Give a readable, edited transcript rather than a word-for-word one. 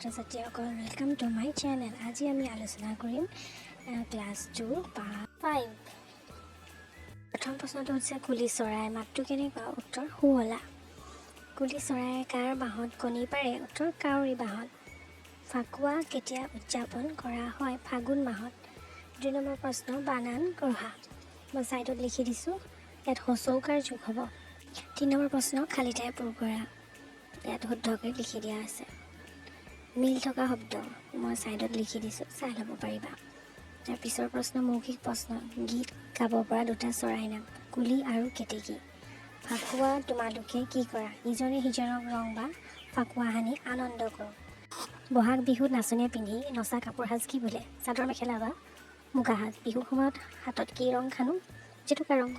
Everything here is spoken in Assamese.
ছাত্ৰ-ছাত্ৰীসকল ওয়েলকাম টু মাই চেনেল। আজি আমি আলোচনা কৰিম ক্লাছ 2 পাৰ্ট 5। প্ৰথম প্ৰশ্নটো হৈছে কুলি চৰাই মাতটো কেনেকুৱা? উত্তৰ শুৱলা। কুলি চৰাই কাৰ বাঁহত কণী পাৰে? উত্তৰ কাউৰী বাঁহত। ফাকুৱা কেতিয়া উদযাপন কৰা হয়? ফাগুন মাহত। 2 নম্বৰ প্ৰশ্ন বানান গঢ়া। মই ছাইডত লিখি দিছোঁ, ইয়াত হচৌকাৰ যোগ হ'ব। 3 নম্বৰ প্ৰশ্ন খালী ঠাই পূৰ কৰা। ইয়াত শুদ্ধকৈ লিখি দিয়া আছে। মিল থকা শব্দ মই ছাইডত লিখি দিছোঁ, চাই ল'ব পাৰিবা। তাৰ পিছৰ প্ৰশ্ন মৌখিক প্ৰশ্ন। গীত গাব পৰা 2টা চৰাইৰ নাম, কুলি আৰু কেতেকী। ফাকুৱা তোমালোকে কি কৰা? ইজনে সিজনক ৰং বা ফাকুৱা সানি আনন্দ কৰোঁ। বহাগ বিহুত নাচনীয়ে পিন্ধি নচা কাপোৰ সাজ কি বোলে? চাদৰ মেখেলা বা মুগা সাজ। বিহুৰ সময়ত হাতত কি ৰং সানো? জেতুকা ৰং।